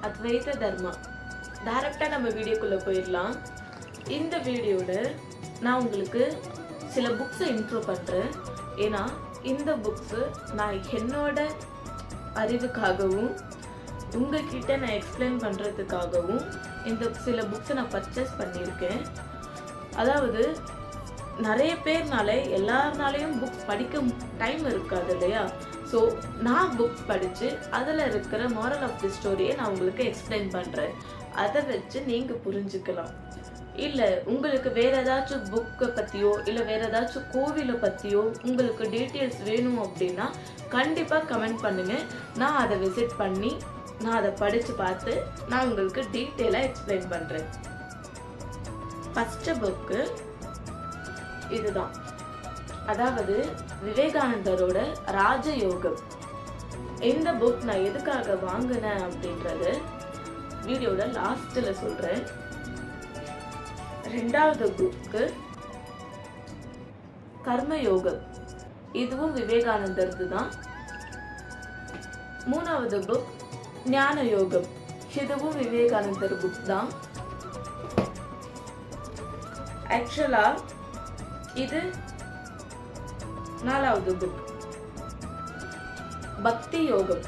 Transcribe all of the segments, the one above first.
அத்வைத தர்மா. டைரக்டா நம்ம வீடியோக்குள்ள போயிடலாம். இந்த வீடியோட நான் உங்களுக்கு சில புக்ஸை இன்ட்ரோ பண்றேன். ஏன்னா இந்த புக்ஸ் நான் என்னோட அறிவுக்காகவும் உங்ககிட்ட நான் எக்ஸ்பிளைன் பண்றதுக்காகவும் இந்த சில புக்ஸை நான் பர்ச்சேஸ் பண்ணியிருக்கேன். அதாவது நிறைய பேர்னால எல்லாருனாலையும் புக்ஸ் படிக்க டைம் இருக்காது இல்லையா? ஸோ நான் புக்ஸ் படித்து அதில் இருக்கிற மாரல் ஆஃப் தி ஸ்டோரியை நான் உங்களுக்கு எக்ஸ்பிளைன் பண்ணுறேன். அதை வச்சு நீங்கள் புரிஞ்சுக்கலாம். இல்லை உங்களுக்கு வேறு ஏதாச்சும் புக்கை பற்றியோ இல்லை வேறு ஏதாச்சும் கோவிலை பற்றியோ உங்களுக்கு டீட்டெயில்ஸ் வேணும் அப்படின்னா கண்டிப்பாக கமெண்ட் பண்ணுங்கள். நான் அதை விசிட் பண்ணி நான் அதை படித்து பார்த்து நான் உங்களுக்கு டீட்டெயிலாக எக்ஸ்பிளைன் பண்ணுறேன். ஃபஸ்ட்டு புக்கு இதுதான். அதாவது விவேகானந்தரோட ராஜயோகம். இந்த புக் நான் எதுக்காக வாங்கினேன் அப்படின்றது வீடியோட லாஸ்ட்ல சொல்றேன். ரெண்டாவது புக்கு கர்மயோகம். இதுவும் விவேகானந்தர்து தான். மூணாவது புக் ஞான யோகம். இதுவும் விவேகானந்தர் புக் தான். ஆக்சுவலா இது நாலாவது புக் பக்தி யோகம்.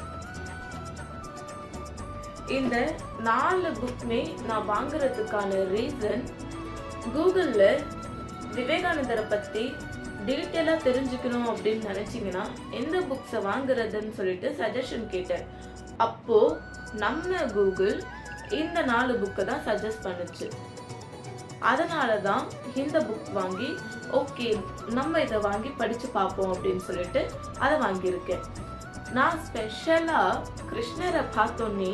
இந்த 4 புக்குமே நான் வாங்குறதுக்கான ரீசன், கூகுள்ல விவேகானந்தரை பத்தி டீட்டெயிலா தெரிஞ்சுக்கணும் அப்படின்னு நினைச்சீங்கன்னா எந்த புக்ஸை வாங்குறதுன்னு சொல்லிட்டு சஜஷன் கேட்டேன். அப்போ நம்ம கூகுள் இந்த 4 புக்கை தான் சஜஸ்ட் பண்ணுச்சு. அதனால தான் இந்த புக் வாங்கி ஓகே நம்ம இதை வாங்கி படிச்சு பார்ப்போம் அப்படின்னு சொல்லிட்டு அதை வாங்கியிருக்கேன். நான் ஸ்பெஷலா கிருஷ்ணரை பார்த்தோன்னே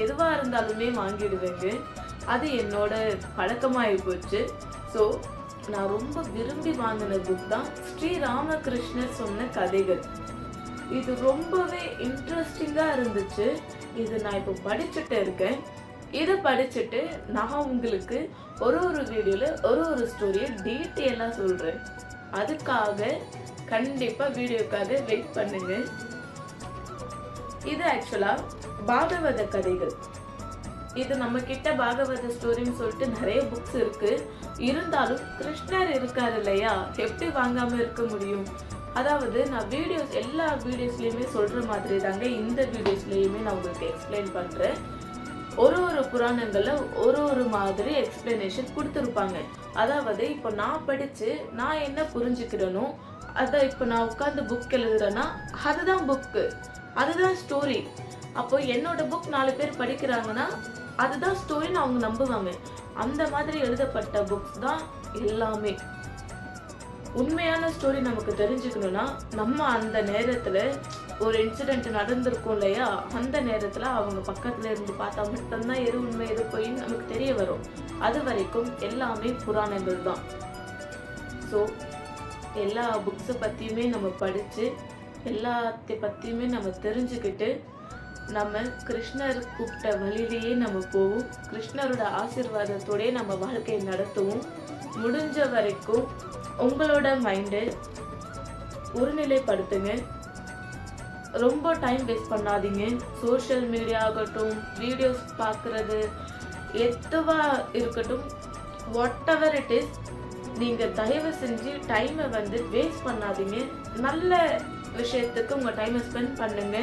எதுவா இருந்தாலுமே வாங்கிடுவேங்க. அது என்னோட பழக்கமாகி போச்சு. ஸோ நான் ரொம்ப விரும்பி வாங்கின புக் தான் ஸ்ரீராமகிருஷ்ணர் சொன்ன கதைகள். இது ரொம்பவே இன்ட்ரெஸ்டிங்கா இருந்துச்சு. இது நான் இப்போ படிச்சுட்டு இருக்கேன். இதை படிச்சுட்டு நான் உங்களுக்கு ஒரு வீடியோல ஒரு ஸ்டோரியை டீட்டெயிலாக சொல்றேன். அதுக்காக கண்டிப்பா வீடியோக்காக வெயிட் பண்ணுங்க. இது ஆக்சுவலா பாகவத கதைகள். இது நம்ம கிட்ட பாகவத ஸ்டோரின்னு சொல்லிட்டு நிறைய புக்ஸ் இருக்கு. இருந்தாலும் கிருஷ்ணர் இருக்காரு இல்லையா, எப்படி வாங்காம இருக்க முடியும்? அதாவது நான் எல்லா வீடியோஸ்லயுமே சொல்ற மாதிரி தாங்க இந்த வீடியோஸ்லயுமே நான் உங்களுக்கு எக்ஸ்பிளைன் பண்றேன். ஒரு புராணங்கள்ல ஒரு மாதிரி எக்ஸ்பிளனேஷன் கொடுத்துருப்பாங்க. அதாவது இப்போ நான் படிச்சு நான் என்ன புரிஞ்சுக்கிறேனோ அதை இப்போ நான் உட்காந்து புக் எழுதுறேன்னா அதுதான் புக்கு, அதுதான் ஸ்டோரி. அப்போ என்னோட புக் 4 பேர் படிக்கிறாங்கன்னா அதுதான் ஸ்டோரின்னு அவங்க நம்புவாங்க. அந்த மாதிரி எழுதப்பட்ட புக்ஸ் தான் எல்லாமே. உண்மையான ஸ்டோரி நமக்கு தெரிஞ்சுக்கணும்னா நம்ம அந்த நேரத்துல ஒரு இன்சிடென்ட் நடந்திருக்கும் இல்லையா, அந்த நேரத்துல அவங்க பக்கத்துல இருந்து பார்த்தா மட்டும்தான் எது உண்மை எது பொய்ன்னு நமக்கு தெரிய வரும். அது வரைக்கும் எல்லாமே புராணங்கள் தான். ஸோ எல்லா புக்ஸை பத்தியுமே நம்ம படிச்சு எல்லாத்தை பத்தியுமே நம்ம தெரிஞ்சுக்கிட்டு நம்ம கிருஷ்ணர் கூப்பிட்ட வழியிலேயே நம்ம போவோம். கிருஷ்ணரோட ஆசீர்வாதத்தோடய நம்ம வாழ்க்கையை நடத்துவோம். முடிஞ்ச வரைக்கும் உங்களோட மைண்டை ஒருநிலைப்படுத்துங்க. ரொம்ப டைம் வேஸ்ட் பண்ணாதீங்க. சோஷியல் மீடியா ஆகட்டும், வீடியோஸ் பார்க்குறது எதுவா இருக்கட்டும், வாட் எவர் இட் இஸ், நீங்கள் தயவு செஞ்சு டைமை வேஸ்ட் பண்ணாதீங்க. நல்ல விஷயத்துக்கு உங்கள் டைமை ஸ்பெண்ட் பண்ணுங்க.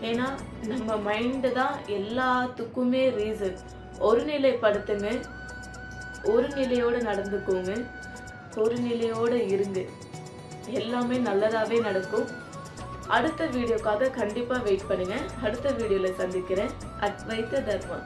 ஏன்னா நம்ம மைண்டு தான் எல்லாத்துக்குமே ரீசன். ஒருநிலைப்படுத்துங்க, ஒரு நிலையோடு நடந்துக்கோங்க, ஒரு நிலையோடு இருங்க. எல்லாமே நல்லதாகவே நடக்கும். அடுத்த வீடியோக்காக கண்டிப்பாக வெயிட் பண்ணுங்க. அடுத்த வீடியோவில் சந்திக்கிறேன். அத்வைத தர்மா.